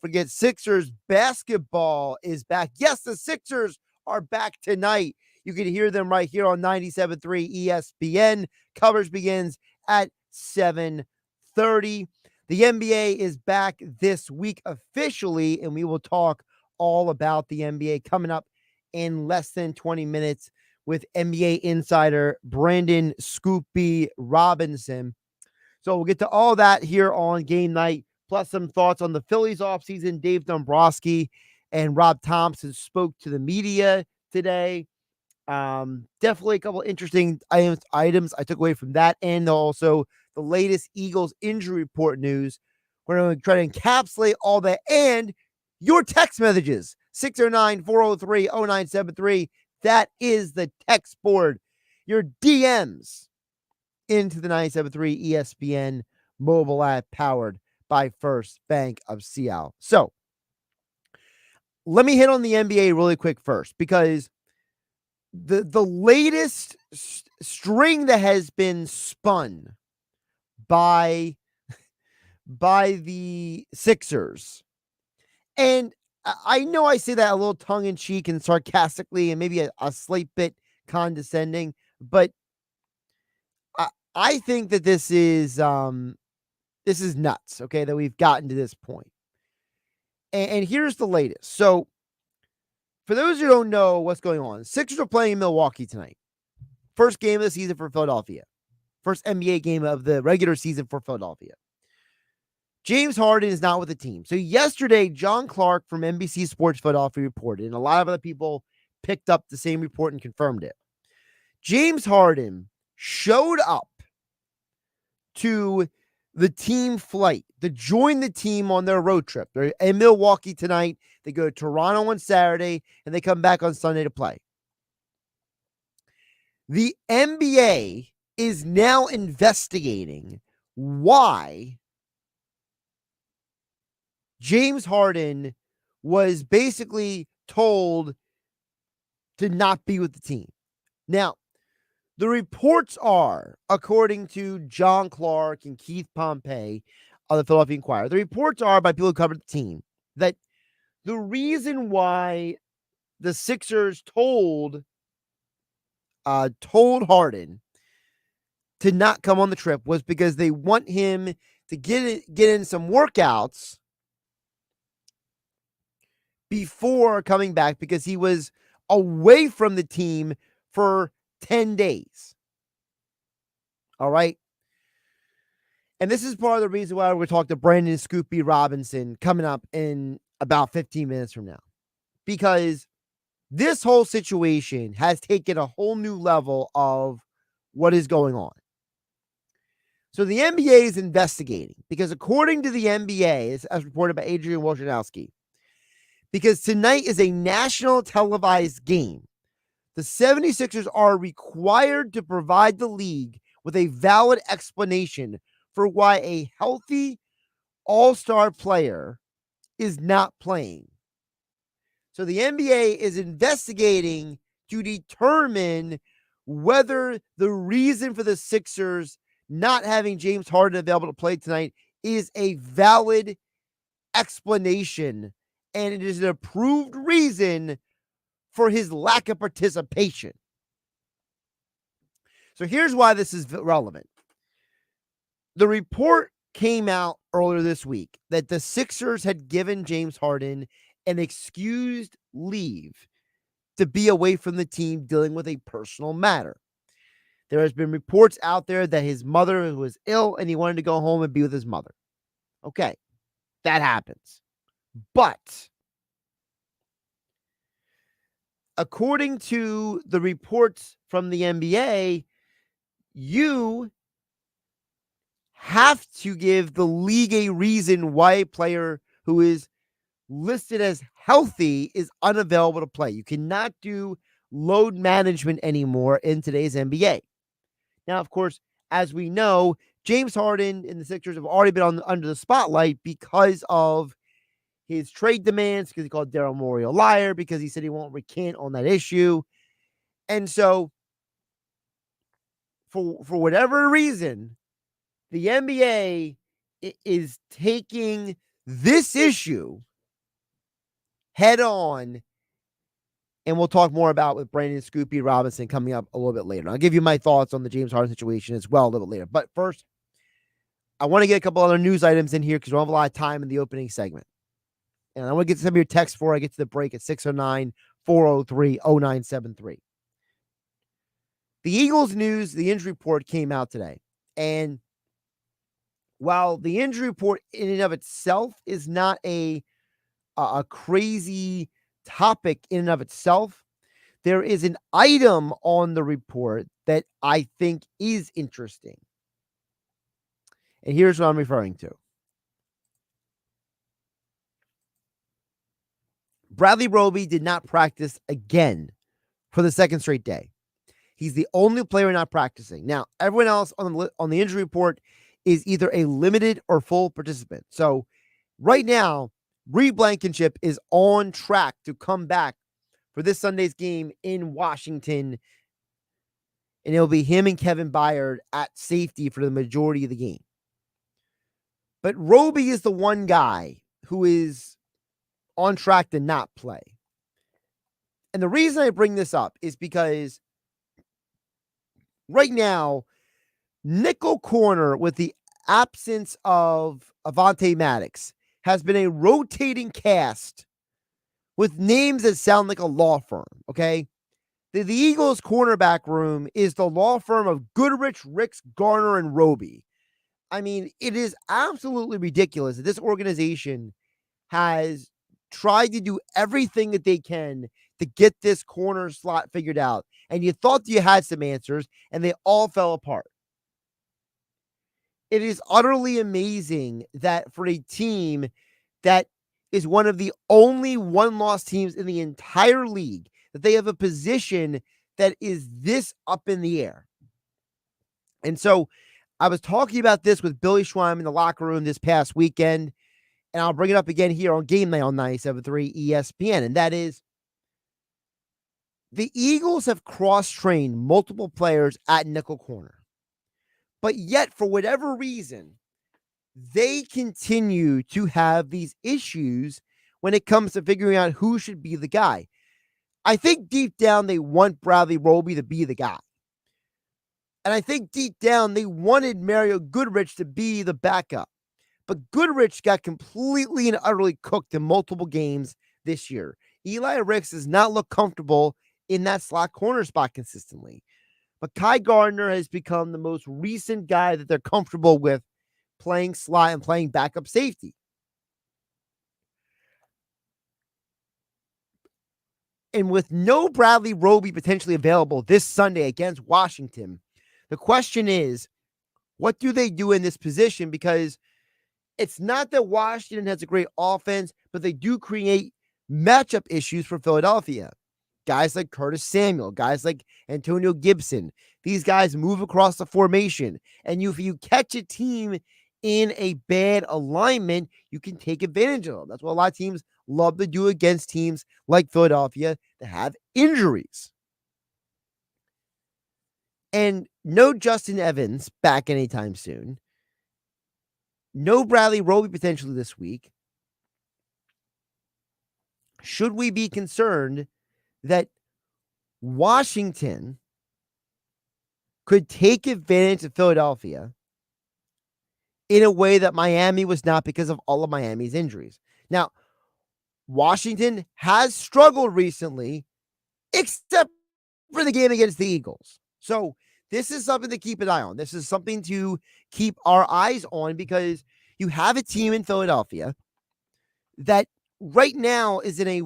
forget Sixers basketball is back. Yes, the Sixers are back tonight. You can hear them right here on 97.3 ESPN. Coverage begins at 7:30. The NBA is back this week officially, and we will talk all about the NBA coming up in less than 20 minutes with NBA insider Brandon ScoopB Robinson. So we'll get to all that here on Game Night, plus some thoughts on the Phillies offseason. Dave Dombrowski and Rob Thompson spoke to the media today. Definitely a couple interesting items I took away from that, and also the latest Eagles injury report news. We're going to try to encapsulate all that and your text messages. 609-403-0973. That is the text board. Your DMs into the 97.3 ESPN mobile app powered by First Bank of Seattle. So let me hit on the NBA really quick first, because the latest string that has been spun by the Sixers, and I know I say that a little tongue-in-cheek and sarcastically and maybe a slight bit condescending, but I think that this is nuts, okay, that we've gotten to this point. And here's the latest. So for those who don't know what's going on, Sixers are playing in Milwaukee tonight. First game of the season for Philadelphia. First NBA game of the regular season for Philadelphia. James Harden is not with the team. So yesterday, John Clark from NBC Sports Philadelphia reported, and a lot of other people picked up the same report and confirmed it. James Harden showed up to the team flight to join the team on their road trip. They're in Milwaukee tonight. They go to Toronto on Saturday, and they come back on Sunday to play. The NBA is now investigating why James Harden was basically told to not be with the team. Now, the reports are, according to John Clark and Keith Pompey of the Philadelphia Inquirer, the reports are by people who covered the team that the reason why the Sixers told Harden to not come on the trip was because they want him to get in some workouts before coming back, because he was away from the team for 10 days. All right. And this is part of the reason why we're going to talk to Brandon ScoopB Robinson coming up in about 15 minutes from now, because this whole situation has taken a whole new level of what is going on. So the NBA is investigating, because according to the NBA, as reported by Adrian Wojnarowski, because tonight is a national televised game, the 76ers are required to provide the league with a valid explanation for why a healthy all-star player is not playing. So the NBA is investigating to determine whether the reason for the Sixers not having James Harden available to play tonight is a valid explanation, and it is an approved reason for his lack of participation. So here's why this is relevant. The report came out earlier this week that the Sixers had given James Harden an excused leave to be away from the team dealing with a personal matter. There has been reports out there that his mother was ill and he wanted to go home and be with his mother. Okay, that happens. But according to the reports from the NBA, you have to give the league a reason why a player who is listed as healthy is unavailable to play. You cannot do load management anymore in today's NBA. Now, of course, as we know, James Harden and the Sixers have already been under the spotlight because of his trade demands, because he called Daryl Morey a liar, because he said he won't recant on that issue. And so, for whatever reason, the NBA is taking this issue head on, and we'll talk more about with Brandon ScoopB Robinson coming up a little bit later. I'll give you my thoughts on the James Harden situation as well a little bit later. But first, I want to get a couple other news items in here because we don't have a lot of time in the opening segment. And I want to get some of your texts before I get to the break at 609-403-0973. The Eagles news, the injury report came out today. And while the injury report in and of itself is not a crazy topic in and of itself, there is an item on the report that I think is interesting. And here's what I'm referring to. Bradley Roby did not practice again for the second straight day. He's the only player not practicing. Now, everyone else on the injury report is either a limited or full participant. So right now, Reed Blankenship is on track to come back for this Sunday's game in Washington. And it'll be him and Kevin Byard at safety for the majority of the game. But Roby is the one guy who is on track to not play. And the reason I bring this up is because right now, nickel corner with the absence of Avonte Maddox has been a rotating cast with names that sound like a law firm, okay? The Eagles cornerback room is the law firm of Goodrich, Ricks, Garner, and Roby. I mean, it is absolutely ridiculous that this organization has tried to do everything that they can to get this corner slot figured out. And you thought you had some answers, and they all fell apart. It is utterly amazing that for a team that is one of the only one-loss teams in the entire league, that they have a position that is this up in the air. And so I was talking about this with Billy Schweim in the locker room this past weekend, and I'll bring it up again here on GameNight on 97.3 ESPN, and that is the Eagles have cross-trained multiple players at nickel corner. But yet, for whatever reason, they continue to have these issues when it comes to figuring out who should be the guy. I think deep down they want Bradley Roby to be the guy. And I think deep down they wanted Mario Goodrich to be the backup. But Goodrich got completely and utterly cooked in multiple games this year. Eli Ricks does not look comfortable in that slot corner spot consistently. But Kai Gardner has become the most recent guy that they're comfortable with playing slot and playing backup safety. And with no Bradley Roby potentially available this Sunday against Washington, the question is, what do they do in this position? Because it's not that Washington has a great offense, but they do create matchup issues for Philadelphia. Guys like Curtis Samuel, guys like Antonio Gibson, these guys move across the formation. And if you catch a team in a bad alignment, you can take advantage of them. That's what a lot of teams love to do against teams like Philadelphia that have injuries. And no Justin Evans back anytime soon. No Bradley Roby potentially this week. Should we be concerned that Washington could take advantage of Philadelphia in a way that Miami was not because of all of Miami's injuries? Now, Washington has struggled recently, except for the game against the Eagles. So this is something to keep an eye on. This is something to keep our eyes on because you have a team in Philadelphia that right now is in a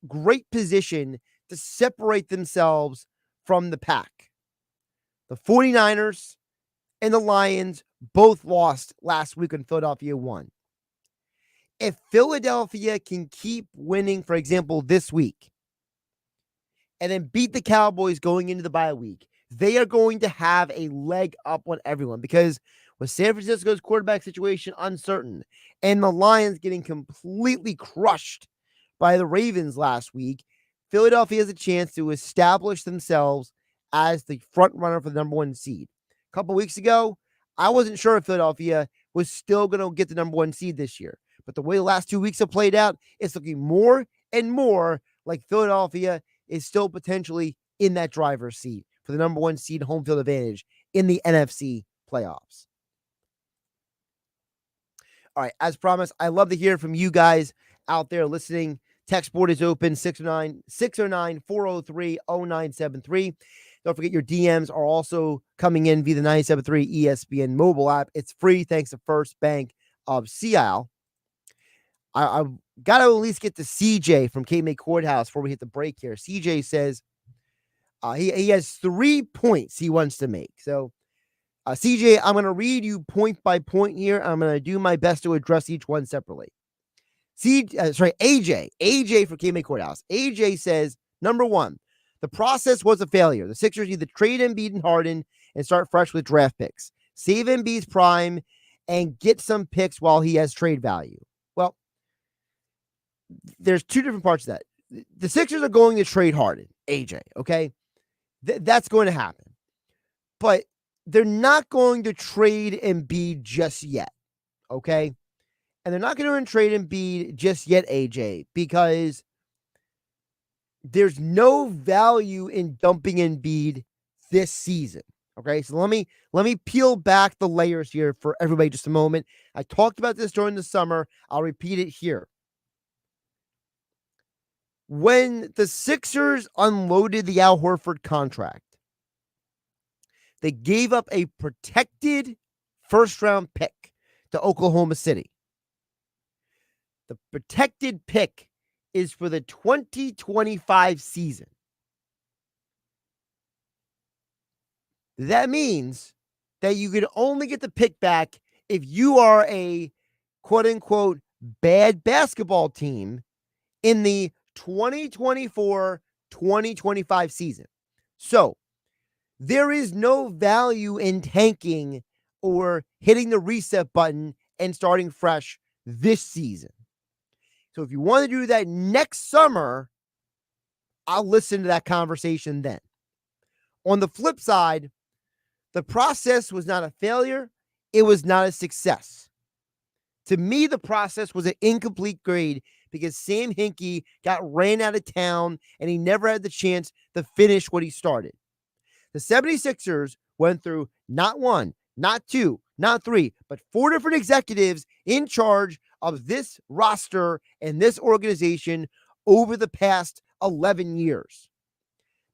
great position to separate themselves from the pack. The 49ers and the Lions both lost last week when Philadelphia won. If Philadelphia can keep winning, for example, this week, and then beat the Cowboys going into the bye week, they are going to have a leg up on everyone because with San Francisco's quarterback situation uncertain and the Lions getting completely crushed by the Ravens last week, Philadelphia has a chance to establish themselves as the front runner for the number one seed. A couple weeks ago, I wasn't sure if Philadelphia was still going to get the number one seed this year. But the way the last 2 weeks have played out, it's looking more and more like Philadelphia is still potentially in that driver's seat for the number 1 seed home field advantage in the NFC playoffs. All right, as promised, I love to hear from you guys out there listening. Text board is open, 609-403-0973. Don't forget your DMs are also coming in via the 97.3 ESPN mobile app. It's free thanks to First Bank of Seattle. I got to at least get to CJ from Cape Courthouse before we hit the break here. CJ says he has 3 points he wants to make. So, CJ, I'm going to read you point by point here. I'm going to do my best to address each one separately. AJ for Cape Courthouse. AJ says, number 1, the process was a failure. The Sixers need to trade Embiid and Harden and start fresh with draft picks. Save Embiid's prime and get some picks while he has trade value. Well, there's 2 different parts of that. The Sixers are going to trade Harden, AJ, okay? That's going to happen. But they're not going to trade Embiid just yet, okay? And they're not going to trade Embiid just yet, AJ, because there's no value in dumping Embiid this season. Okay, so let me peel back the layers here for everybody just a moment. I talked about this during the summer. I'll repeat it here. When the Sixers unloaded the Al Horford contract, they gave up a protected first-round pick to Oklahoma City. The protected pick is for the 2025 season. That means that you can only get the pick back if you are a quote-unquote bad basketball team in the 2024-2025 season. So there is no value in tanking or hitting the reset button and starting fresh this season. So if you want to do that next summer, I'll listen to that conversation then. On the flip side, the process was not a failure. It was not a success. To me, the process was an incomplete grade because Sam Hinkie got ran out of town and he never had the chance to finish what he started. The 76ers went through not 1, not 2, not 3, but 4 different executives in charge of this roster and this organization over the past 11 years.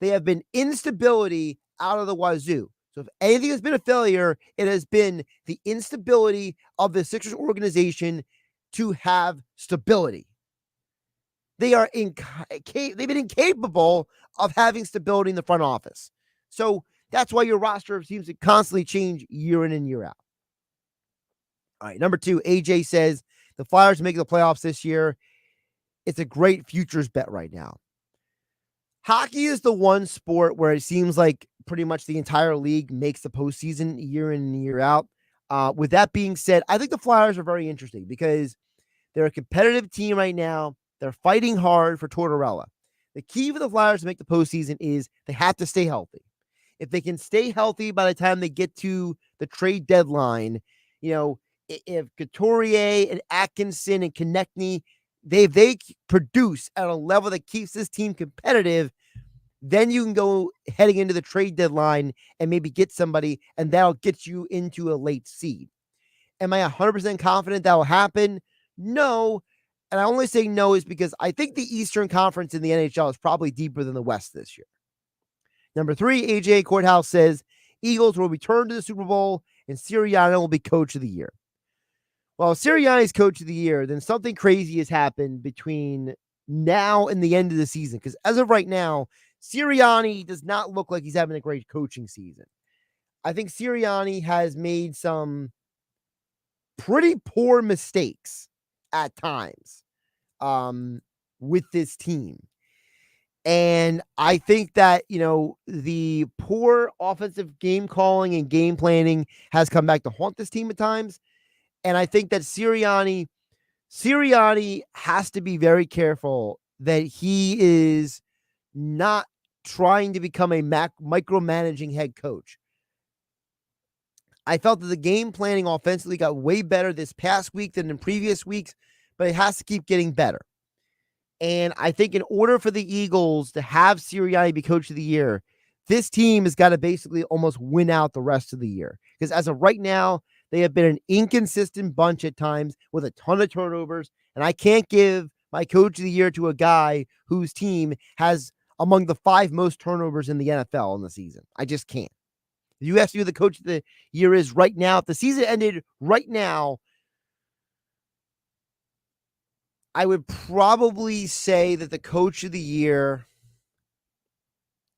They have been instability out of the wazoo. So if anything has been a failure, it has been the instability of the Sixers organization to have stability. They've been incapable of having stability in the front office. So that's why your roster seems to constantly change year in and year out. All right, number 2, AJ says the Flyers make the playoffs this year. It's a great futures bet right now. Hockey is the one sport where it seems like pretty much the entire league makes the postseason year in and year out. With that being said, I think the Flyers are very interesting because they're a competitive team right now. They're fighting hard for Tortorella. The key for the Flyers to make the postseason is they have to stay healthy. If they can stay healthy by the time they get to the trade deadline, you know, if Couturier and Atkinson and Konechny, they produce at a level that keeps this team competitive, then you can go heading into the trade deadline and maybe get somebody, and that'll get you into a late seed. Am I 100% confident that will happen? No. And I only say no is because I think the Eastern Conference in the NHL is probably deeper than the West this year. Number 3, AJ Courthouse says Eagles will return to the Super Bowl and Sirianni will be coach of the year. Well, if Sirianni's coach of the year, then something crazy has happened between now and the end of the season. Because as of right now, Sirianni does not look like he's having a great coaching season. I think Sirianni has made some pretty poor mistakes at times with this team. And I think that, you know, the poor offensive game calling and game planning has come back to haunt this team at times. And I think that Sirianni has to be very careful that he is not trying to become a micromanaging head coach. I felt that the game planning offensively got way better this past week than in previous weeks, but it has to keep getting better. And I think in order for the Eagles to have Sirianni be coach of the year, this team has got to basically almost win out the rest of the year. Because as of right now, they have been an inconsistent bunch at times with a ton of turnovers. And I can't give my coach of the year to a guy whose team has among the 5 most turnovers in the NFL in the season. I just can't. If you ask me who the coach of the year is right now, if the season ended right now, I would probably say that the coach of the year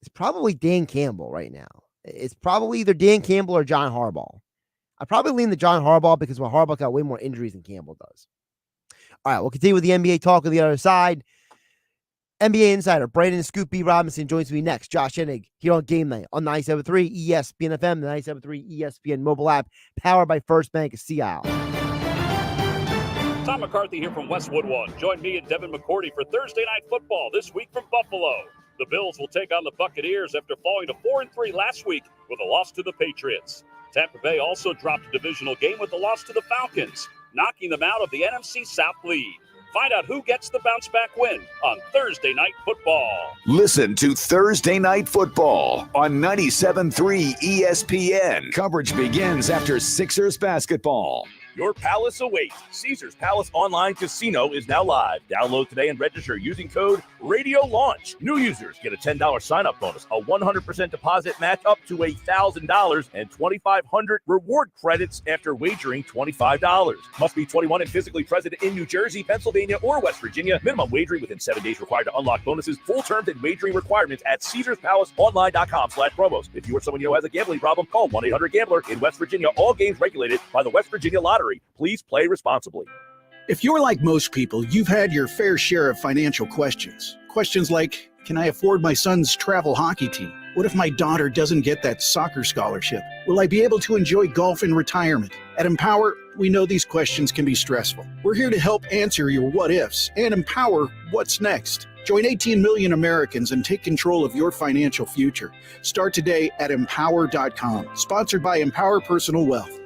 is probably Dan Campbell right now. It's probably either Dan Campbell or John Harbaugh. I probably lean to John Harbaugh because Harbaugh got way more injuries than Campbell does. All right, we'll continue with the NBA talk on the other side. NBA insider Brandon ScoopB Robinson joins me next. Josh Hennig here on Game Night on 97.3 ESPN FM, the 97.3 ESPN mobile app, powered by First Bank of Seattle. Tom McCarthy here from Westwood One. Join me and Devin McCourty for Thursday Night Football this week from Buffalo. The Bills will take on the Buccaneers after falling to 4-3 last week with a loss to the Patriots. Tampa Bay also dropped a divisional game with a loss to the Falcons, knocking them out of the NFC South lead. Find out who gets the bounce-back win on Thursday Night Football. Listen to Thursday Night Football on 97.3 ESPN. Coverage begins after Sixers basketball. Your palace awaits. Caesars Palace Online Casino is now live. Download today and register using code RADIOLAUNCH. New users get a $10 sign-up bonus, a 100% deposit match up to $1,000, and 2,500 reward credits after wagering $25. Must be 21 and physically present in New Jersey, Pennsylvania, or West Virginia. Minimum wagering within 7 days required to unlock bonuses. Full terms and wagering requirements at CaesarsPalaceOnline.com/promos. If you or someone you know has a gambling problem, call 1-800-GAMBLER. In West Virginia, all games regulated by the West Virginia Lottery. Please play responsibly. If you're like most people, you've had your fair share of financial questions. Questions like, can I afford my son's travel hockey team? What if my daughter doesn't get that soccer scholarship? Will I be able to enjoy golf in retirement? At Empower, we know these questions can be stressful. We're here to help answer your what ifs and empower what's next. Join 18 million Americans and take control of your financial future. Start today at empower.com. Sponsored by Empower Personal Wealth.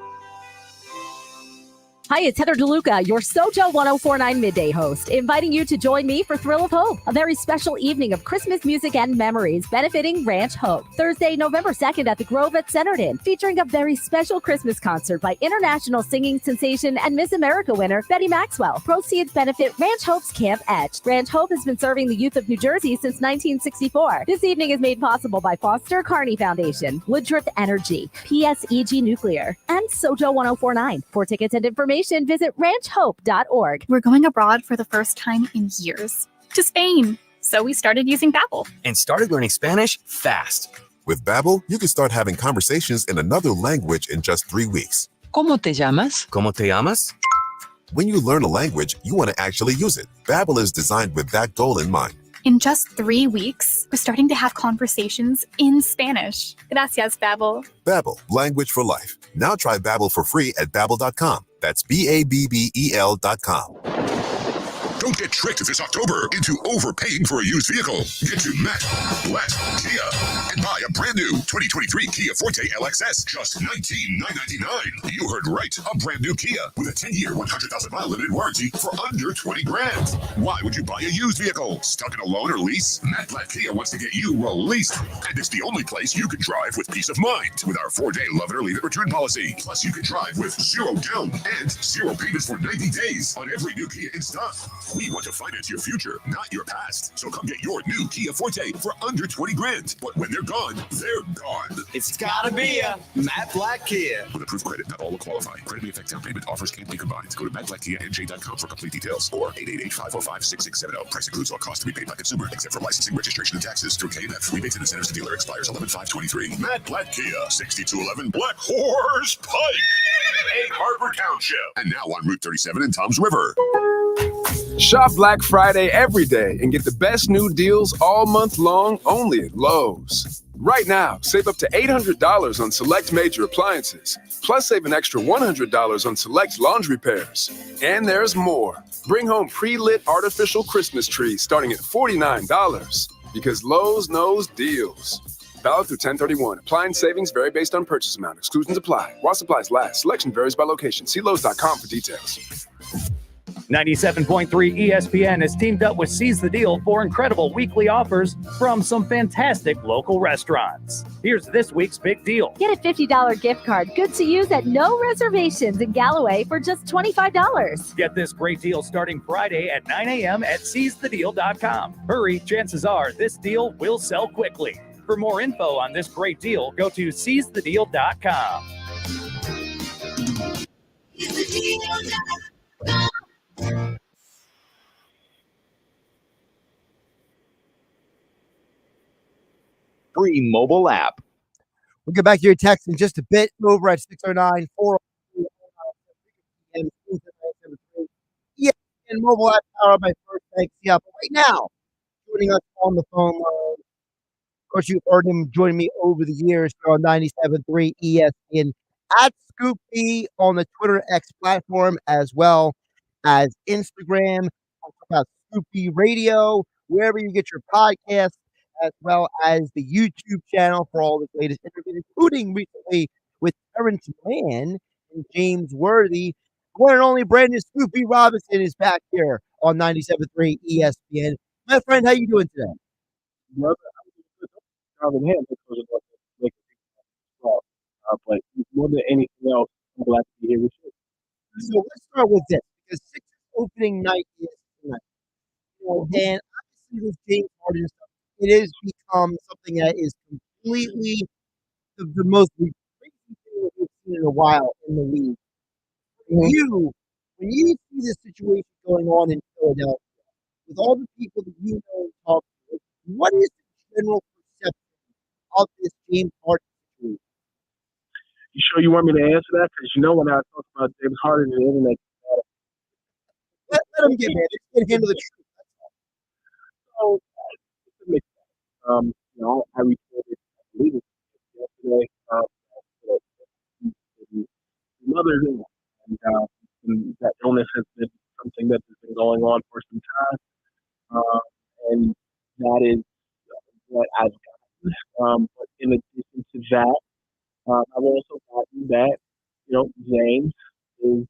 Hi, it's Heather DeLuca, your Sojo 1049 midday host, inviting you to join me for Thrill of Hope, a very special evening of Christmas music and memories benefiting Ranch Hope. Thursday, November 2nd at the Grove at Centerton, featuring a very special Christmas concert by international singing sensation and Miss America winner Betty Maxwell. Proceeds benefit Ranch Hope's Camp Edge. Ranch Hope has been serving the youth of New Jersey since 1964. This evening is made possible by Foster Carney Foundation, Woodruff Energy, PSEG Nuclear, and Sojo 1049. For tickets and information, visit ranchhope.org. We're going abroad for the first time in years, to Spain. So we started using Babbel. And started learning Spanish fast. With Babbel, you can start having conversations in another language in just 3 weeks. ¿Cómo te llamas? ¿Cómo te llamas? When you learn a language, you want to actually use it. Babbel is designed with that goal in mind. In just 3 weeks, we're starting to have conversations in Spanish. Gracias, Babbel. Babbel, language for life. Now try Babbel for free at Babbel.com. That's Babbel.com. Don't get tricked this October into overpaying for a used vehicle. Get to Matt Blatt Kia and buy a brand new 2023 Kia Forte LXS, just $19,999. You heard right, a brand new Kia with a 10-year, 100,000-mile limited warranty for under $20,000. Why would you buy a used vehicle? Stuck in a loan or lease? Matt Blatt Kia wants to get you released, and it's the only place you can drive with peace of mind with our 4-day love it or leave it return policy. Plus, you can drive with 0 down and 0 payments for 90 days on every new Kia in stock. We want to finance your future, not your past. So come get your new Kia Forte for under $20,000. But when they're gone, they're gone. It's gotta be a Matt Blatt Kia. With approved credit, not all will qualify. Credit may affect down payment. Offers can't be combined. Go to mattblattkianj.com for complete details or 888-545-6670. Price includes all costs to be paid by consumer, except for licensing, registration, and taxes through KMF. Rebates and incentives to dealer expires 11/5/23. Matt Blatt Kia, 6211 Black Horse Pike, Egg Harbor Township, and now on Route 37 in Toms River. Shop Black Friday every day and get the best new deals all month long only at Lowe's. Right now, save up to $800 on select major appliances, plus save an extra $100 on select laundry pairs. And there's more. Bring home pre-lit artificial Christmas trees starting at $49 because Lowe's knows deals. Valid through 10/31. Appliance savings vary based on purchase amount. Exclusions apply. While supplies last. Selection varies by location. See Lowe's.com for details. 97.3 ESPN has teamed up with Seize the Deal for incredible weekly offers from some fantastic local restaurants. Here's this week's big deal. Get a $50 gift card, good to use at no reservations in Galloway for just $25. Get this great deal starting Friday at 9 a.m. at seizethedeal.com. Hurry, chances are this deal will sell quickly. For more info on this great deal, go to seizethedeal.com. Free mobile app. We'll get back to your text in just a bit. Over at 609 403 ESPN mobile app powered by First Bank. Yeah, but right now, joining us on the phone line. Of course, you've heard him joining me over the years on 97.3 ESPN at ScoopB on the Twitter X platform, as well as Instagram. Talk about ScoopB Radio, wherever you get your podcasts, as well as the YouTube channel for all the latest interviews, including recently with Terrence Mann and James Worthy. One and only Brandon ScoopB Robinson is back here on 97.3 ESPN. My friend, how you doing today? Brother, I'm him because of what well. But more than anything else, I'm glad to be here with you. So let's start with this, because Sixers opening night is tonight. And obviously this James Harden stuff, it has become something that is completely the most crazy thing that we've seen in a while in the league. When you see this situation going on in Philadelphia, with all the people that you know and talk to, what is the general perception of this James Harden situation? You sure you want me to answer that? Because when I talk about James Harden on the internet, let him get mad. They can handle the truth. So, it's a mixed bag. I reported, I believe it was yesterday, his mother-in-law, and that illness has been something that has been going on for some time, and that is what I've gotten. But in addition to that, I've also gotten that, James is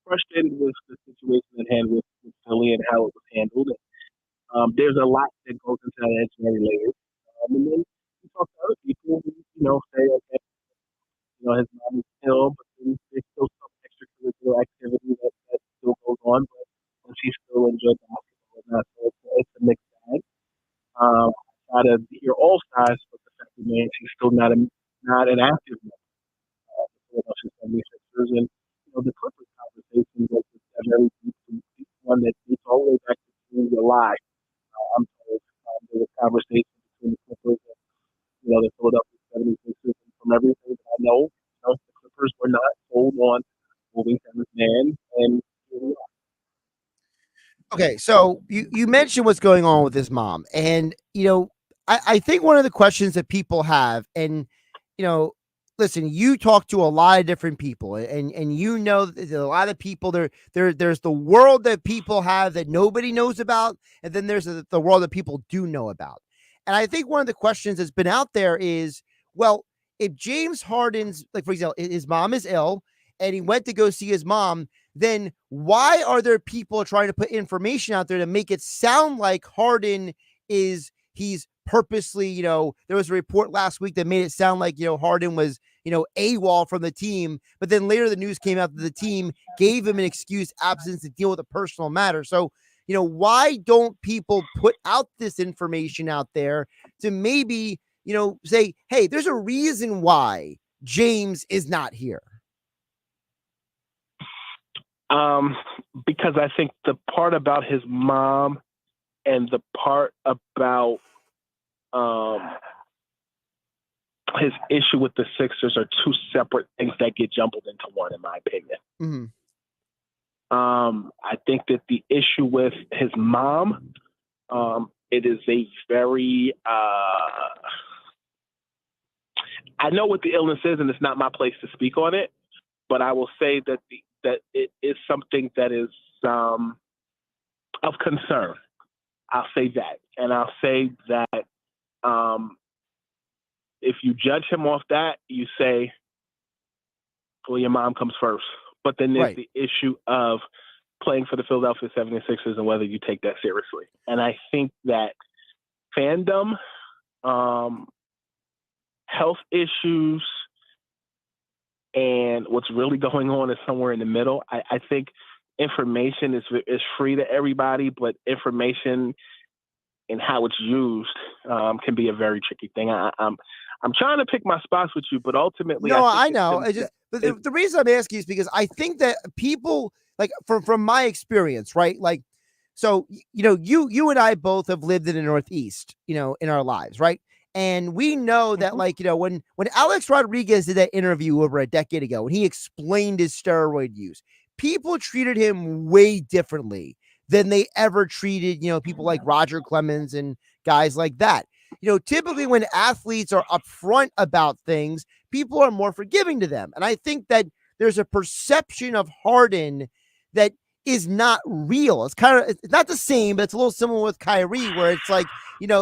frustrated with the situation at hand with Philly and how it was handled. There's a lot that goes into that. It's very layered. And then you talk to other people who, say, okay, his mom is ill, but then there's still some extracurricular activity that still goes on, but she still enjoys basketball and that. So it's a mixed bag. I try to hear all sides, but the fact remains he's still not an active member of the Philadelphia 76ers. And, the Clippers conversation was a very deep one that dates all the way back to June, July. I'm told there was conversation between the Clippers and, the Philadelphia 76ers. And from everything that I know, the Clippers were not sold on moving Terrence Mann, and here we are. Okay, so you mentioned what's going on with his mom, and I think one of the questions that people have, and listen, you talk to a lot of different people, and there's a lot of people there's the world that people have that nobody knows about, and then there's the world that people do know about. And I think one of the questions that's been out there is, well, if James Harden's, like, for example, his mom is ill and he went to go see his mom, then why are there people trying to put information out there to make it sound like Harden he's purposely, there was a report last week that made it sound like, Harden was, AWOL from the team, but then later the news came out that the team gave him an excuse absence to deal with a personal matter. So, why don't people put out this information out there to maybe, say, hey, there's a reason why James is not here? Because I think the part about his mom and the part about his issue with the Sixers are two separate things that get jumbled into one, in my opinion. Mm-hmm. I think that the issue with his mom, it is a very I know what the illness is, and it's not my place to speak on it, but I will say that that it is something that is of concern. I'll say that. And I'll say that if you judge him off that, you say, well, your mom comes first. But then there's Right. the issue of playing for the Philadelphia 76ers and whether you take that seriously. And I think that fandom, health issues, and what's really going on is somewhere in the middle. I think information is free to everybody, but information and how it's used can be a very tricky thing. I'm trying to pick my spots with you, but ultimately, No, I I think know. But the reason I'm asking is because I think that people, like, from my experience, right? Like, so you and I both have lived in the Northeast, in our lives, right? And we know that, like, when Alex Rodriguez did that interview over a decade ago, when he explained his steroid use, people treated him way differently than they ever treated, people like Roger Clemens and guys like that. Typically when athletes are upfront about things, people are more forgiving to them. And I think that there's a perception of Harden that is not real. It's not the same, but it's a little similar with Kyrie, where it's like,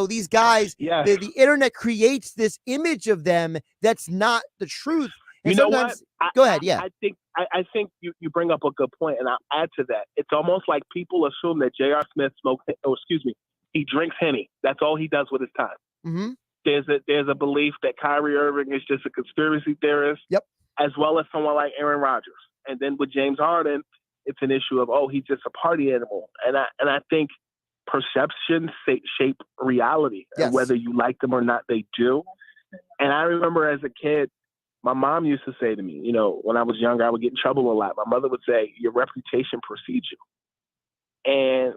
these guys, the internet creates this image of them that's not the truth. And you know what? Go ahead. Yeah. I think you bring up a good point, and I'll add to that. It's almost like people assume that J.R. Smith he drinks Henny. That's all he does with his time. Mm-hmm. There's a belief that Kyrie Irving is just a conspiracy theorist, as well as someone like Aaron Rodgers. And then with James Harden, it's an issue of, he's just a party animal. And I think perception shape reality, and whether you like them or not, they do. And I remember as a kid, my mom used to say to me, when I was younger, I would get in trouble a lot. My mother would say, your reputation precedes you. And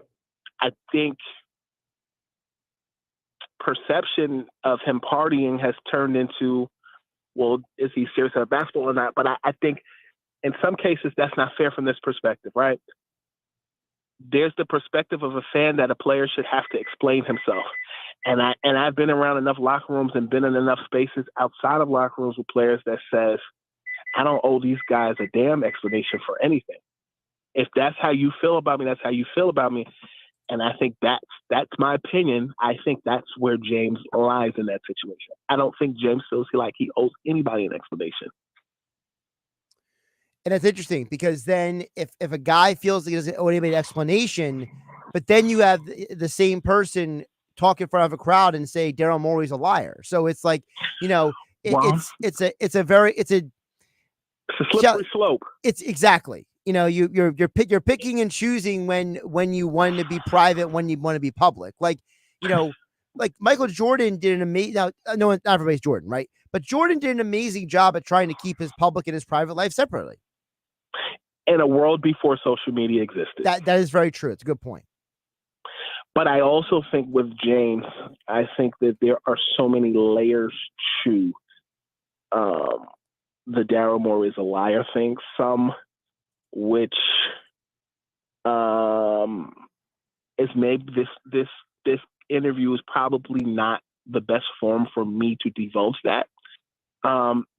I think perception of him partying has turned into, well, is he serious about basketball or not? But I think in some cases that's not fair from this perspective, right? There's the perspective of a fan that a player should have to explain himself. And I've been around enough locker rooms and been in enough spaces outside of locker rooms with players that says, I don't owe these guys a damn explanation for anything. If that's how you feel about me, that's how you feel about me. And I think that's my opinion. I think that's where James lies in that situation. I don't think James feels like he owes anybody an explanation. And that's interesting because then if a guy feels like he doesn't owe anybody an explanation, but then you have the same person talk in front of a crowd and say Daryl Morey's a liar. So it's like, it's a slippery slope. It's exactly. You're picking and choosing when you want to be private, when you want to be public. Like, like Michael Jordan did an amazing. Now, no, not everybody's Jordan, right? But Jordan did an amazing job at trying to keep his public and his private life separately. In a world before social media existed. That is very true. It's a good point. But I also think with James, I think that there are so many layers to the Daryl Morey is a liar thing. Some which is maybe this interview is probably not the best form for me to divulge that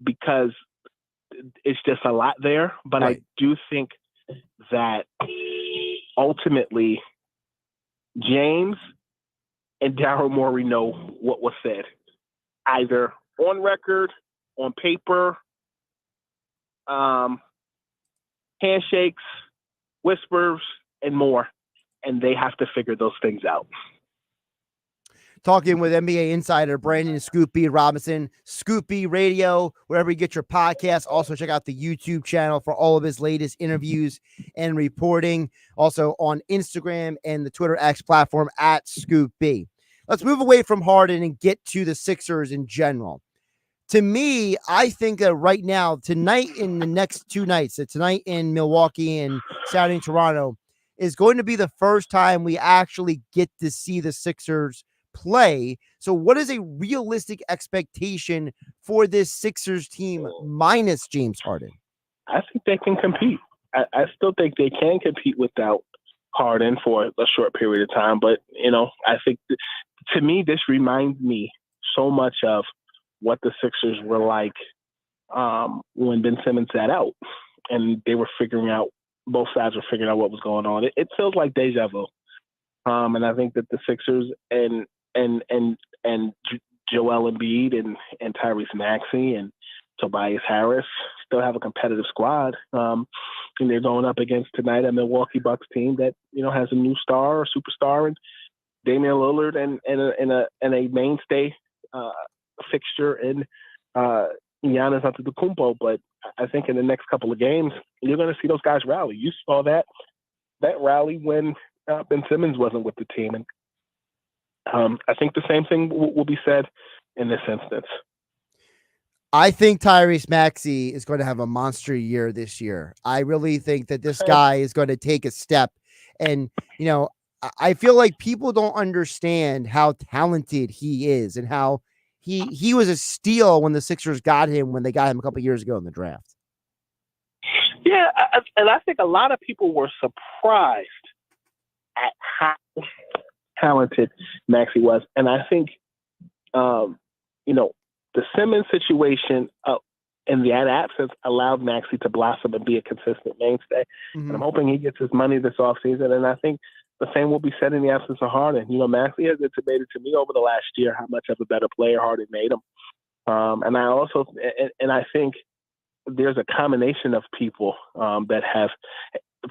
because it's just a lot there. But right. I do think that ultimately James and Daryl Morey know what was said, either on record, on paper, handshakes, whispers, and more. And they have to figure those things out. Talking with NBA insider Brandon ScoopB Robinson, ScoopB Radio, wherever you get your podcasts. Also check out the YouTube channel for all of his latest interviews and reporting. Also on Instagram and the Twitter X platform at ScoopB. Let's move away from Harden and get to the Sixers in general. To me, I think that right now, tonight in the next two nights, so tonight in Milwaukee and Saturday in Toronto, is going to be the first time we actually get to see the Sixers play. So what is a realistic expectation for this Sixers team minus James Harden? I think they can compete. I still think they can compete without Harden for a short period of time. But, I think to me, this reminds me so much of what the Sixers were like when Ben Simmons sat out and they were both sides were figuring out what was going on. It feels like deja vu. And I think that the Sixers and Joel Embiid and Tyrese Maxey and Tobias Harris still have a competitive squad. And they're going up against tonight a Milwaukee Bucks team that, has a new star or superstar and Damian Lillard and a mainstay fixture in Giannis Antetokounmpo. But I think in the next couple of games, you're going to see those guys rally. You saw that rally when Ben Simmons wasn't with the team. And I think the same thing will be said in this instance. I think Tyrese Maxey is going to have a monster year this year. I really think that this guy is going to take a step. And, I feel like people don't understand how talented he is and how he was a steal when the Sixers got him, when they got him a couple years ago in the draft. Yeah, and I think a lot of people were surprised at how talented Maxey was. And I think, the Simmons situation in that absence allowed Maxey to blossom and be a consistent mainstay. Mm-hmm. And I'm hoping he gets his money this offseason. And I think the same will be said in the absence of Harden. Maxey has intimated to me over the last year how much of a better player Harden made him. And I also, and I think there's a combination of people that have,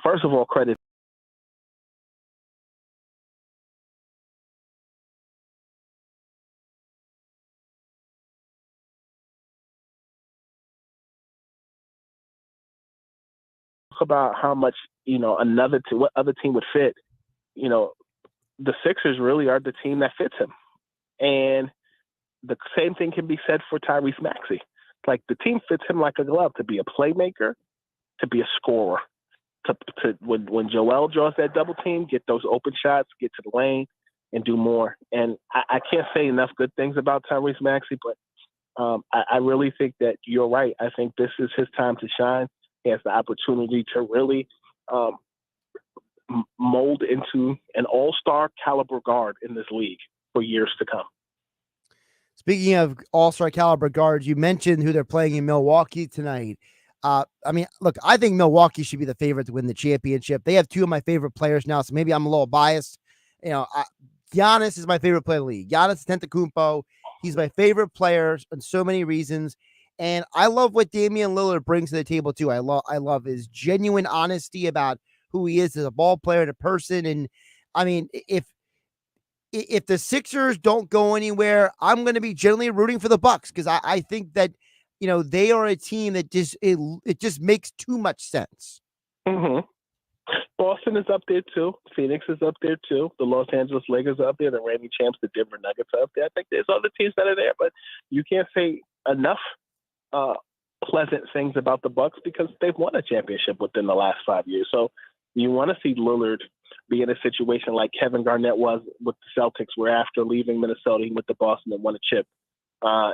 first of all, credit about how much, what other team would fit. The Sixers really are the team that fits him. And the same thing can be said for Tyrese Maxey. Like, the team fits him like a glove to be a playmaker, to be a scorer, to when Joel draws that double team, get those open shots, get to the lane, and do more. And I can't say enough good things about Tyrese Maxey, but I really think that you're right. I think this is his time to shine. He has the opportunity to really mold into an all-star caliber guard in this league for years to come. Speaking of all-star caliber guards, you mentioned who they're playing in Milwaukee tonight. Look, I think Milwaukee should be the favorite to win the championship. They have two of my favorite players now, so maybe I'm a little biased. Giannis is my favorite player in the league. Giannis Antetokounmpo, he's my favorite player on so many reasons. And I love what Damian Lillard brings to the table too. I love his genuine honesty about who he is as a ball player and a person. And I mean, if the Sixers don't go anywhere, I'm going to be generally rooting for the Bucks, because I think that, they are a team that it just makes too much sense. Mm-hmm. Boston is up there too. Phoenix is up there too. The Los Angeles Lakers are up there. The reigning champs, the Denver Nuggets, are up there. I think there's other teams that are there, but you can't say enough pleasant things about the Bucks because they've won a championship within the last 5 years. So you want to see Lillard be in a situation like Kevin Garnett was with the Celtics, where after leaving Minnesota, he went to Boston and won a chip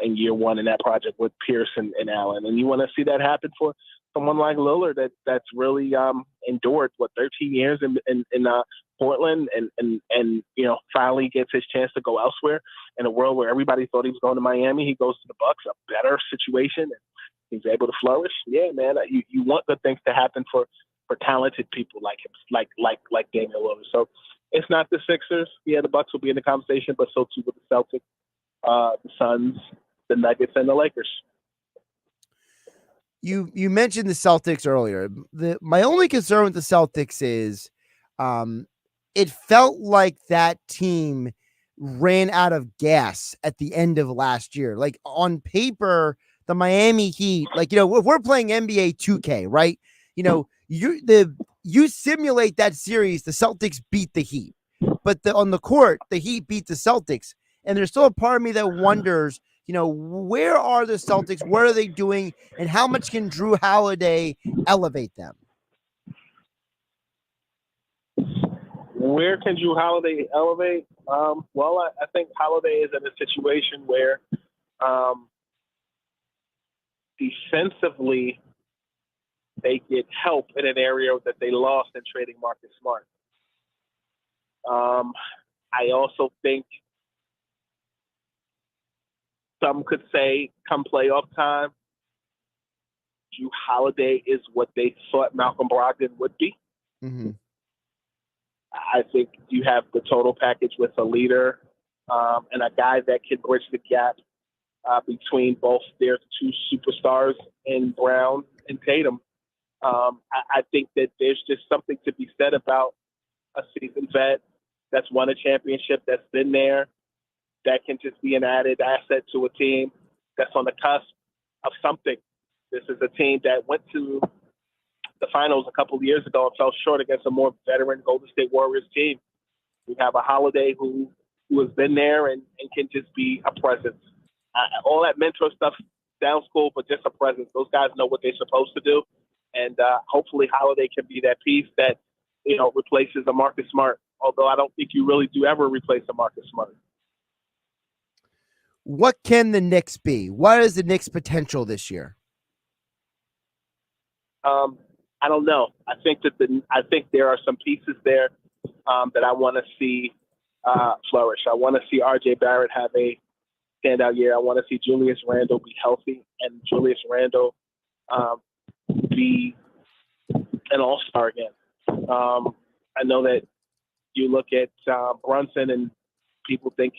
in year one in that project with Pierce and Allen. And you want to see that happen for someone like Lillard that's really endured 13 years in Portland and finally gets his chance to go elsewhere in a world where everybody thought he was going to Miami. He goes to the Bucks, a better situation, and he's able to flourish. Yeah, man, you want good things to happen for talented people like him, like Damian Lillard. So it's not the Sixers. Yeah, the Bucks will be in the conversation, but so too with the Celtics, the Suns, the Nuggets, and the Lakers. You mentioned the Celtics earlier. My only concern with the Celtics is it felt like that team ran out of gas at the end of last year. Like, on paper, the Miami Heat, if we're playing NBA 2K, right? You simulate that series, the Celtics beat the Heat, but on the court, the Heat beat the Celtics. And there's still a part of me that wonders, where are the Celtics? What are they doing? And how much can Drew Holiday elevate them? Where can Drew Holiday elevate? Well, I think Holiday is in a situation where defensively they get help in an area that they lost in trading Marcus Smart. I also think some could say come playoff time, Drew Holiday is what they thought Malcolm Brogdon would be. Mm-hmm. I think you have the total package with a leader and a guy that can bridge the gap between both their two superstars in Brown and Tatum. I think that there's just something to be said about a seasoned vet that's won a championship, that's been there, that can just be an added asset to a team that's on the cusp of something. This is a team that went to the finals a couple of years ago and fell short against a more veteran Golden State Warriors team. We have a Holiday who has been there and can just be a presence. All that mentor stuff sounds cool, but just a presence. Those guys know what they're supposed to do. And hopefully Holiday can be that piece that, replaces a Marcus Smart, although I don't think you really do ever replace a Marcus Smart. What can the Knicks be? What is the Knicks' potential this year? I don't know. I think there are some pieces there that I want to see flourish. I want to see R.J. Barrett have a standout year. I want to see Julius Randle be healthy and Julius Randle be an all-star again. I know that you look at Brunson and people think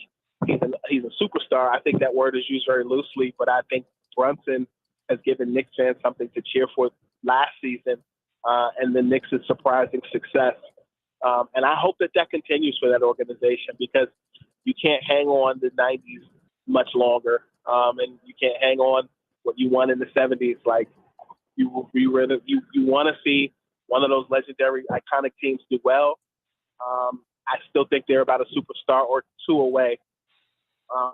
he's a superstar. I think that word is used very loosely, but I think Brunson has given Knicks fans something to cheer for last season, and the Knicks' surprising success. And I hope that continues for that organization, because you can't hang on the 90s much longer, and you can't hang on what you won in the 70s. Like, you want to see one of those legendary, iconic teams do well. I still think they're about a superstar or two away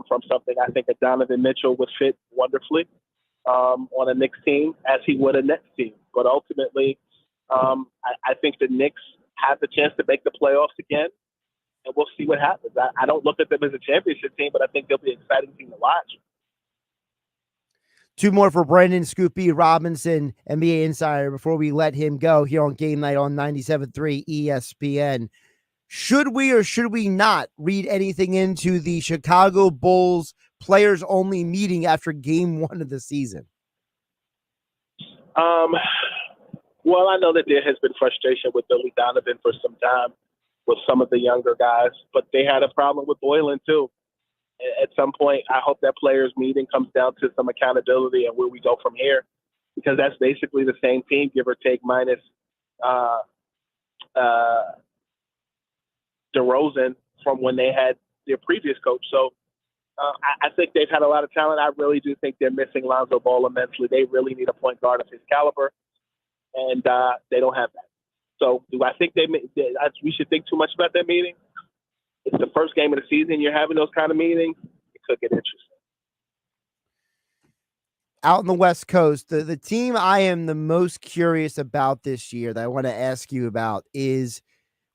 from something. I think that Donovan Mitchell would fit wonderfully on a Knicks team, as he would a Nets team. But ultimately, I think the Knicks have the chance to make the playoffs again, and we'll see what happens. I don't look at them as a championship team, but I think they'll be an exciting team to watch. Two more for Brandon ScoopB Robinson, NBA Insider, before we let him go here on Game Night on 97.3 ESPN. Should we or should we not read anything into the Chicago Bulls players-only meeting after Game 1 of the season? Well, I know that there has been frustration with Billy Donovan for some time with some of the younger guys, but they had a problem with Boylan too. At some point, I hope that players' meeting comes down to some accountability and where we go from here, because that's basically the same team, give or take, minus DeRozan from when they had their previous coach. So I think they've had a lot of talent. I really do think they're missing Lonzo Ball immensely. They really need a point guard of his caliber, and they don't have that. So do I think we should think too much about that meeting? It's the first game of the season. You're having those kind of meetings. It could get interesting. Out in the West Coast, the team I am the most curious about this year that I want to ask you about is,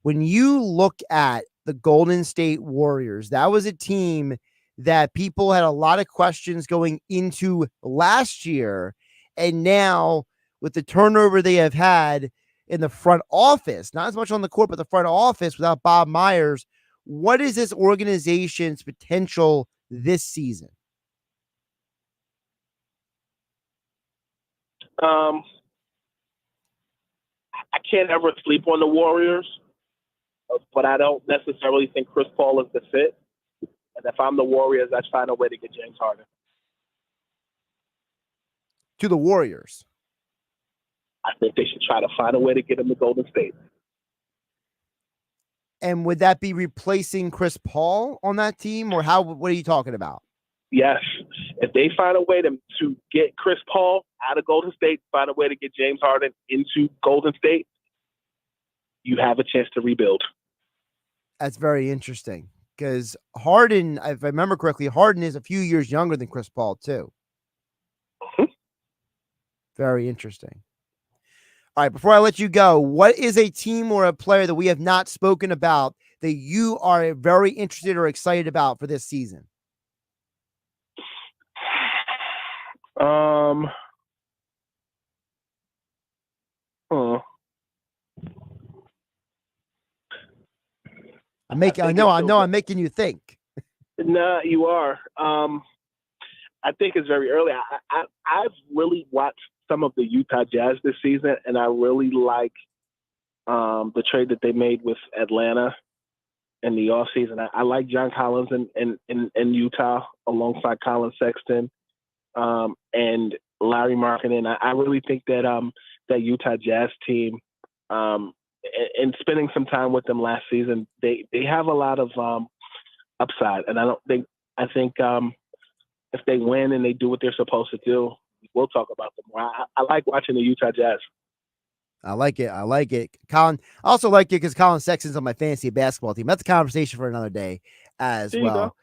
when you look at the Golden State Warriors, that was a team that people had a lot of questions going into last year. And now, with the turnover they have had in the front office, not as much on the court, but the front office without Bob Myers, what is this organization's potential this season? I can't ever sleep on the Warriors, but I don't necessarily think Chris Paul is the fit. And if I'm the Warriors, I'd find a way to get James Harden. To the Warriors? I think they should try to find a way to get him to Golden State. And would that be replacing Chris Paul on that team, or what are you talking about? Yes. If they find a way to get Chris Paul out of Golden State, find a way to get James Harden into Golden State, you have a chance to rebuild. That's very interesting, because Harden, if I remember correctly, Harden is a few years younger than Chris Paul too. Mm-hmm. Very interesting. All right, before I let you go, what is a team or a player that we have not spoken about that you are very interested or excited about for this season? I'm making you think. No, you are. I think it's very early. I've really watched some of the Utah Jazz this season, and I really like the trade that they made with Atlanta in the offseason. I like John Collins in Utah alongside Colin Sexton. And Larry Markkinen. I really think that that Utah Jazz team, and spending some time with them last season, they have a lot of upside, and I think if they win and they do what they're supposed to do, we'll talk about them more. I like watching the Utah Jazz. I like it. Colin, I also like it because Colin Sexton's on my fantasy basketball team. That's a conversation for another day as well.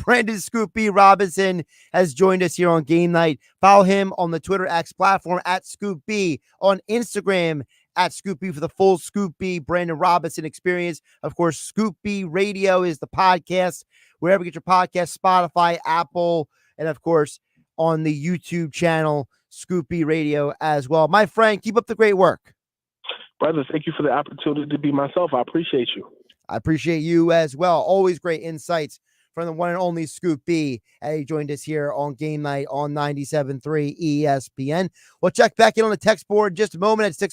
Brandon ScoopB Robinson has joined us here on Game Night. Follow him on the Twitter X platform at ScoopB, on Instagram at ScoopB for the full ScoopB Brandon Robinson experience. Of course, ScoopB Radio is the podcast, wherever you get your podcast, Spotify, Apple, and of course, on the YouTube channel, ScoopB Radio as well. My friend, keep up the great work. Brother, thank you for the opportunity to be myself. I appreciate you. I appreciate you as well. Always great insights from the one and only ScoopB. He joined us here on Game Night on 97.3 ESPN. We'll check back in on the text board in just a moment at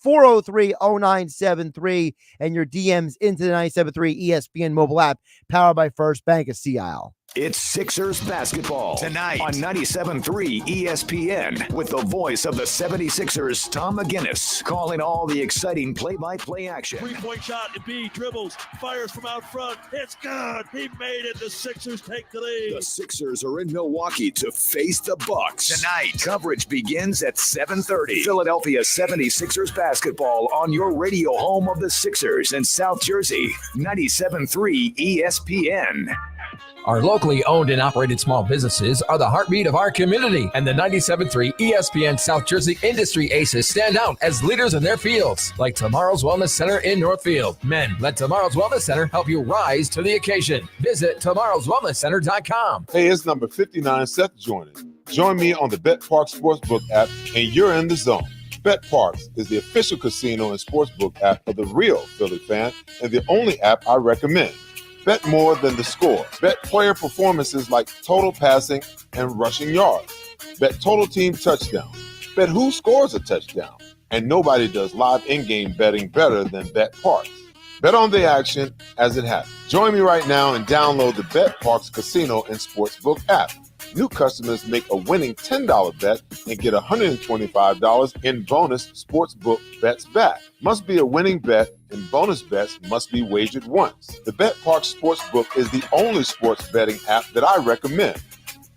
609-403-0973 and your DMs into the 97.3 ESPN mobile app powered by First Bank of Sea Isle. It's Sixers basketball tonight on 97.3 ESPN with the voice of the 76ers, Tom McGinnis, calling all the exciting play-by-play action. Three-point shot, Embiid dribbles, fires from out front. It's good. He made it. The Sixers take the lead. The Sixers are in Milwaukee to face the Bucks tonight. Coverage begins at 7:30. Philadelphia 76ers basketball on your radio home of the Sixers in South Jersey, 97.3 ESPN. Our locally owned and operated small businesses are the heartbeat of our community, and the 97.3 ESPN South Jersey Industry Aces stand out as leaders in their fields, like Tomorrow's Wellness Center in Northfield. Men, let Tomorrow's Wellness Center help you rise to the occasion. Visit tomorrowswellnesscenter.com. Hey, it's number 59, Seth joining. Join me on the Bet Parks Sportsbook app, and you're in the zone. Bet Parks is the official casino and sportsbook app of the real Philly fan, and the only app I recommend. Bet more than the score. Bet player performances like total passing and rushing yards. Bet total team touchdown. Bet who scores a touchdown. And nobody does live in-game betting better than Bet Parks. Bet on the action as it happens. Join me right now and download the Bet Parks Casino and Sportsbook app. New customers make a winning $10 bet and get $125 in bonus sportsbook bets back. Must be a winning bet, and bonus bets must be wagered once. The Bet Parks Sportsbook is the only sports betting app that I recommend.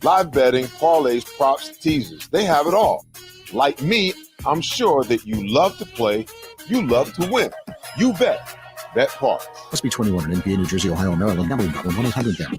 Live betting, parlays, props, teasers, they have it all. Like me, I'm sure that you love to play, you love to win. You bet. Bet Parks. Must be 21 in NPA, New Jersey, Ohio, Maryland. Number 1-800-GAMBLER.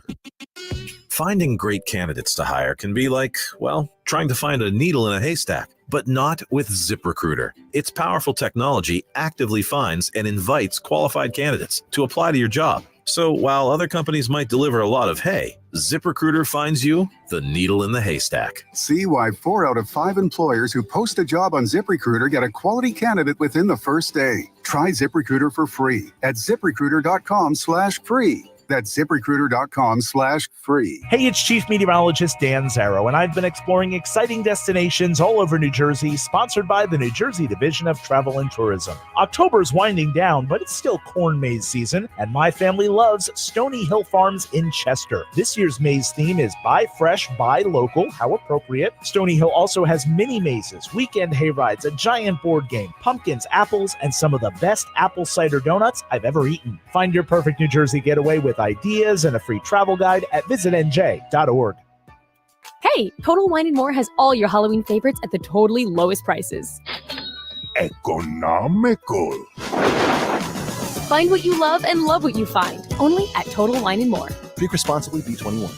Finding great candidates to hire can be like, well, trying to find a needle in a haystack, but not with ZipRecruiter. Its powerful technology actively finds and invites qualified candidates to apply to your job. So while other companies might deliver a lot of hay, ZipRecruiter finds you the needle in the haystack. See why 4 out of 5 employers who post a job on ZipRecruiter get a quality candidate within the first day. Try ZipRecruiter for free at ZipRecruiter.com/free. That's ZipRecruiter.com/free. Hey, it's Chief Meteorologist Dan Zarrow, and I've been exploring exciting destinations all over New Jersey, sponsored by the New Jersey Division of Travel and Tourism. October's winding down, but it's still corn maze season, and my family loves Stony Hill Farms in Chester. This year's maze theme is Buy Fresh, Buy Local. How appropriate. Stony Hill also has mini mazes, weekend hay rides, a giant board game, pumpkins, apples, and some of the best apple cider donuts I've ever eaten. Find your perfect New Jersey getaway with ideas and a free travel guide at visitnj.org. Hey, Total Wine & More has all your Halloween favorites at the totally lowest prices. Economical. Find what you love and love what you find. Only at Total Wine & More. Drink responsibly, B21.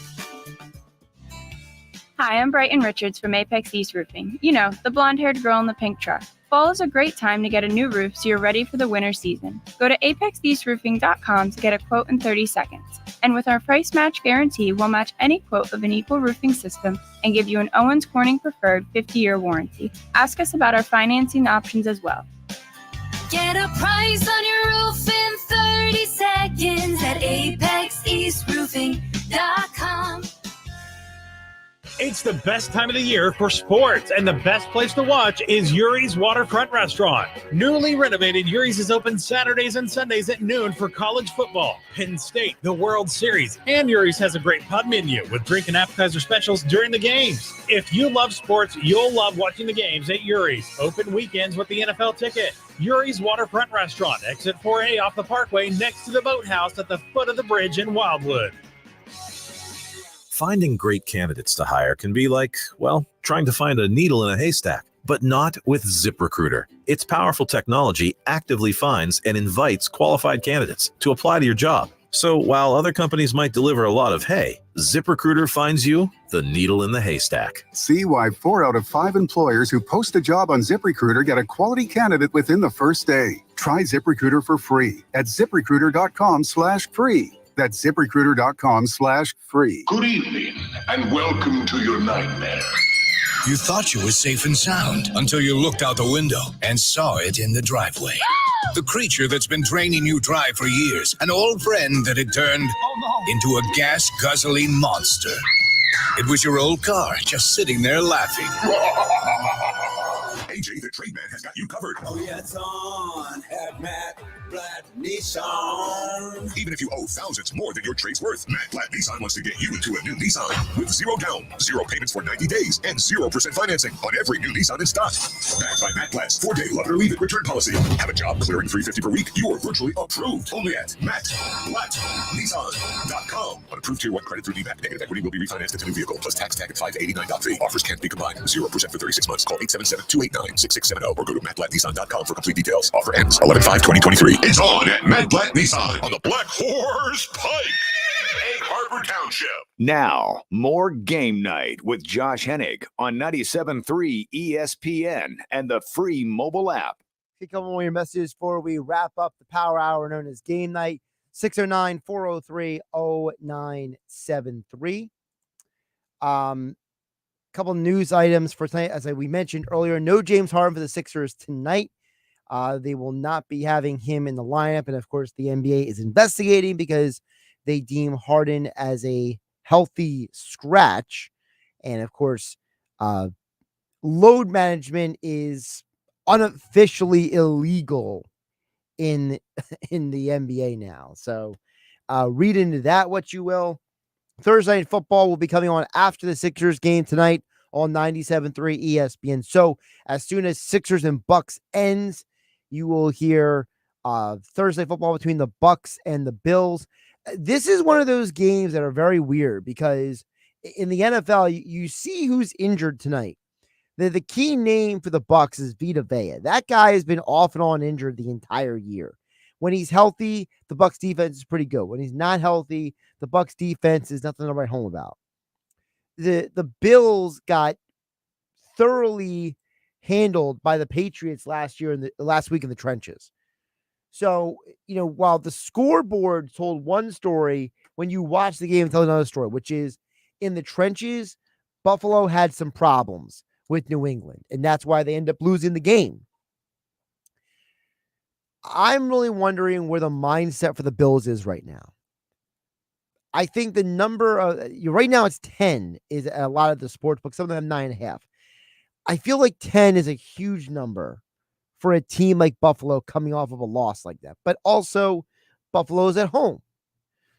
Hi, I'm Brighton Richards from Apex East Roofing. You know, the blonde-haired girl in the pink truck. Fall is a great time to get a new roof so you're ready for the winter season. Go to apexeastroofing.com to get a quote in 30 seconds. And with our price match guarantee, we'll match any quote of an equal roofing system and give you an Owens Corning Preferred 50-year warranty. Ask us about our financing options as well. Get a price on your roof in 30 seconds at apexeastroofing.com. It's the best time of the year for sports, and the best place to watch is Yuri's Waterfront Restaurant. Newly renovated, Yuri's is open Saturdays and Sundays at noon for college football, Penn State, the World Series, and Yuri's has a great pub menu with drink and appetizer specials during the games. If you love sports, you'll love watching the games at Yuri's. Open weekends with the NFL ticket. Yuri's Waterfront Restaurant, exit 4A off the Parkway next to the boathouse at the foot of the bridge in Wildwood. Finding great candidates to hire can be like, well, trying to find a needle in a haystack, but not with ZipRecruiter. Its powerful technology actively finds and invites qualified candidates to apply to your job. So while other companies might deliver a lot of hay, ZipRecruiter finds you the needle in the haystack. See why 4 out of 5 employers who post a job on ZipRecruiter get a quality candidate within the first day. Try ZipRecruiter for free at ZipRecruiter.com/free. That's ZipRecruiter.com/free. Good evening, and welcome to your nightmare. You thought you were safe and sound until you looked out the window and saw it in the driveway. The creature that's been draining you dry for years, an old friend that had turned into a gas-guzzling monster. It was your old car just sitting there laughing. AJ the Trade Man has got you covered. Oh, yeah, it's on at Matt Blatt Nissan. Even if you owe thousands more than your trade's worth, Matt Blatt Nissan wants to get you into a new Nissan with 0 down, 0 payments for 90 days, and 0% financing on every new Nissan in stock. Backed by Matt Blatt's 4-day love it or leave it return policy. Have a job clearing $350 per week. You are virtually approved. Only at MattBlattNissan.com. On approved Tier 1 credit through DBAC. Negative equity will be refinanced into new vehicle plus tax tag at $589 fee. Offers can't be combined. 0% for 36 months. Call 877-289-6670 or go to MattBlattNissan.com for complete details. Offer ends 11/5/2023. It's on at Matt Blatt Nissan on the Black Horse Pike, Egg Harbor Township. Now, more Game Night with Josh Hennig on 97.3 ESPN and the free mobile app. A couple more your messages before we wrap up the power hour known as Game Night. 609-403-0973. Couple news items for tonight. As we mentioned earlier, no James Harden for the Sixers tonight. They will not be having him in the lineup. And of course, the NBA is investigating because they deem Harden as a healthy scratch. And of course, load management is unofficially illegal in the NBA now. So read into that what you will. Thursday Night Football will be coming on after the Sixers game tonight on 97.3 ESPN. So as soon as Sixers and Bucks ends, you will hear Thursday football between the Bucks and the Bills. This is one of those games that are very weird because in the NFL, you see who's injured tonight. The key name for the Bucks is Vita Vea. That guy has been off and on injured the entire year. When he's healthy, the Bucks defense is pretty good. When he's not healthy, the Bucks defense is nothing to write home about. The Bills got thoroughly handled by the Patriots last week in the trenches. So, while the scoreboard told one story, when you watch the game, it tells another story, which is in the trenches, Buffalo had some problems with New England, and that's why they end up losing the game. I'm really wondering where the mindset for the Bills is right now. I think the number right now it's 10 is a lot of the sports books. Some of them 9.5. I feel like 10 is a huge number for a team like Buffalo coming off of a loss like that. But also, Buffalo's at home.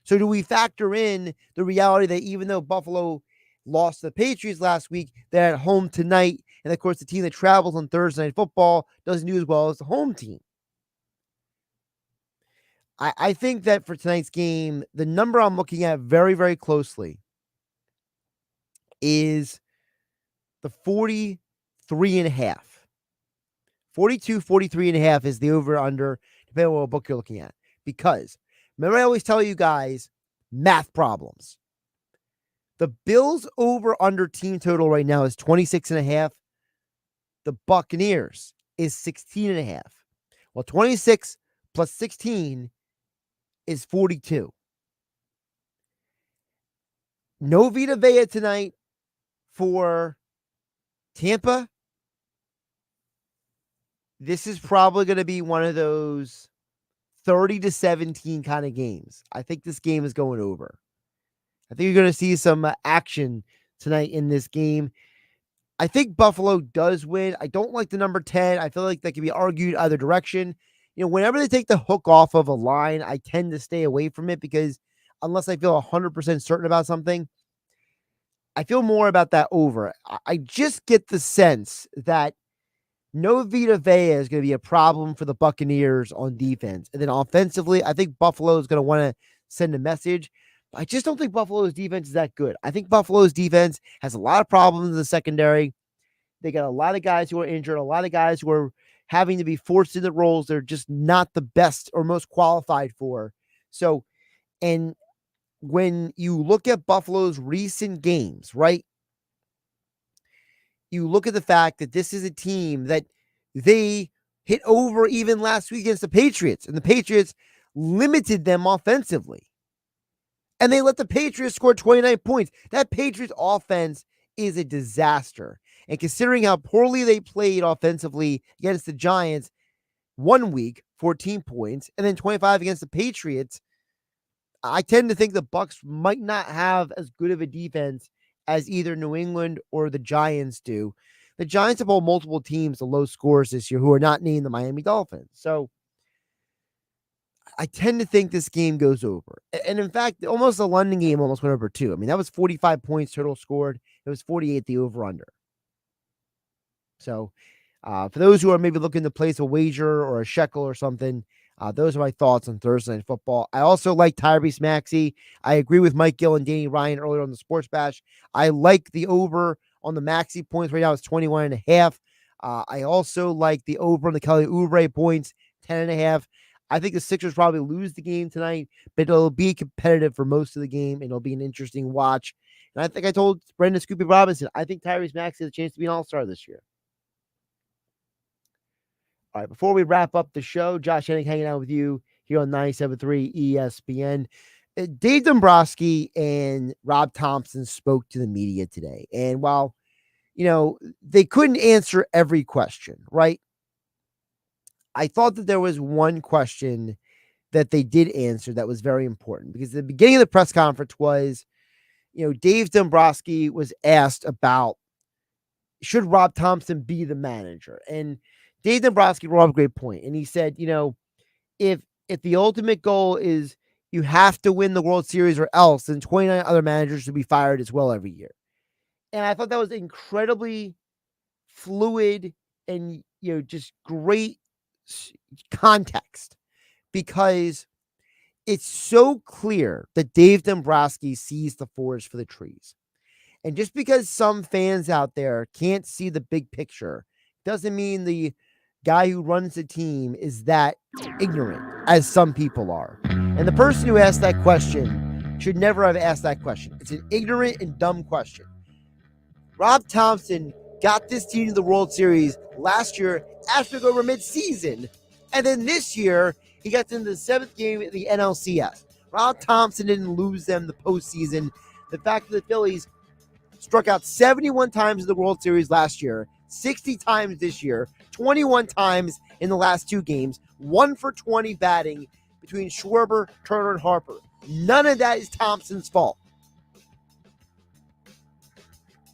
So do we factor in the reality that even though Buffalo lost to the Patriots last week, they're at home tonight, and of course the team that travels on Thursday Night Football doesn't do as well as the home team? I think that for tonight's game, the number I'm looking at very, very closely is the 43.5. 43.5 is the over-under, depending on what book you're looking at. Because, remember I always tell you guys, math problems. The Bills over-under team total right now is 26.5. The Buccaneers is 16.5. Well, 26 plus 16 is 42. No Vita Vea tonight for Tampa. This is probably going to be one of those 30-17 kind of games. I think this game is going over. I think you're going to see some action tonight in this game. I think Buffalo does win. I don't like the number 10. I feel like that can be argued either direction. Whenever they take the hook off of a line, I tend to stay away from it because unless I feel 100% certain about something, I feel more about that over. I just get the sense that no Vita Vea is going to be a problem for the Buccaneers on defense. And then offensively, I think Buffalo is going to want to send a message. I just don't think Buffalo's defense is that good. I think Buffalo's defense has a lot of problems in the secondary. They got a lot of guys who are injured, a lot of guys who are having to be forced into roles they're just not the best or most qualified for. So, and when you look at Buffalo's recent games, right? You look at the fact that this is a team that they hit over even last week against the Patriots, and the Patriots limited them offensively. And they let the Patriots score 29 points. That Patriots offense is a disaster. And considering how poorly they played offensively against the Giants 1 week, 14 points, and then 25 against the Patriots, I tend to think the Bucs might not have as good of a defense as either New England or the Giants do. The Giants have held multiple teams to low scores this year who are not named the Miami Dolphins. So I tend to think this game goes over. And in fact, almost the London game almost went over too. I mean, that was 45 points total scored. It was 48 the over-under. So for those who are maybe looking to place a wager or a shekel or something, those are my thoughts on Thursday Night Football. I also like Tyrese Maxey. I agree with Mike Gill and Danny Ryan earlier on the Sports Bash. I like the over on the Maxey points right now. It's 21.5. I also like the over on the Kelly Oubre points, 10.5. I think the Sixers probably lose the game tonight, but it'll be competitive for most of the game, and it'll be an interesting watch. And I think I told Brendan ScoopB Robinson, I think Tyrese Maxey has a chance to be an all-star this year. All right, before we wrap up the show, Josh Hennig hanging out with you here on 97.3 ESPN. Dave Dombrowski and Rob Thompson spoke to the media today. And while, they couldn't answer every question, right? I thought that there was one question that they did answer that was very important because the beginning of the press conference was, Dave Dombrowski was asked about should Rob Thompson be the manager? And Dave Dombrowski brought up a great point. And he said, if the ultimate goal is you have to win the World Series or else, then 29 other managers should be fired as well every year. And I thought that was incredibly fluid and, just great context because it's so clear that Dave Dombrowski sees the forest for the trees. And just because some fans out there can't see the big picture doesn't mean the guy who runs the team is that ignorant as some people are. And the person who asked that question should never have asked that question. It's an ignorant and dumb question. Rob Thompson got this team to the World Series last year after they were mid-season. And then this year, he got into the 7th game of the NLCS. Rob Thompson didn't lose them the postseason. The fact that the Phillies struck out 71 times in the World Series last year, 60 times this year, 21 times in the last 2 games, 1 for 20 batting between Schwarber, Turner, and Harper. None of that is Thompson's fault.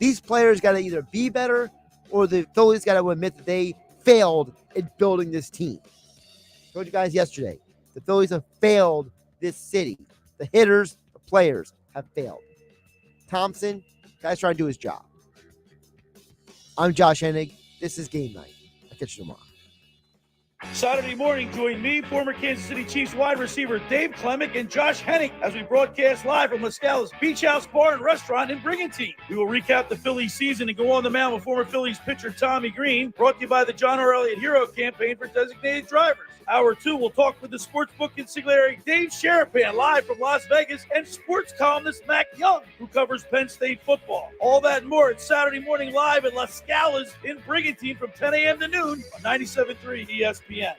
These players got to either be better or the Phillies got to admit that they failed in building this team. I told you guys yesterday, the Phillies have failed this city. The hitters, the players have failed. Thompson, guy's trying to do his job. I'm Josh Hennig. This is Game Night. I'll catch you tomorrow. Saturday morning, join me, former Kansas City Chiefs wide receiver Dave Klemick and Josh Hennig as we broadcast live from La Scala's Beach House Bar and Restaurant in Brigantine. We will recap the Phillies season and go on the mound with former Phillies pitcher Tommy Green, brought to you by the John R. Elliott Hero Campaign for Designated Drivers. Hour 2, we'll talk with the sportsbook consigliere Dave Sherapan live from Las Vegas and sports columnist Mac Young, who covers Penn State football. All that and more at Saturday morning live at La Scala's in Brigantine from 10 a.m. to noon on 97.3 ESPN.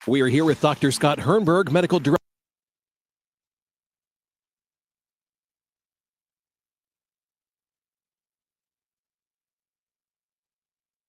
We are here with Dr. Scott Hernberg, Medical Director.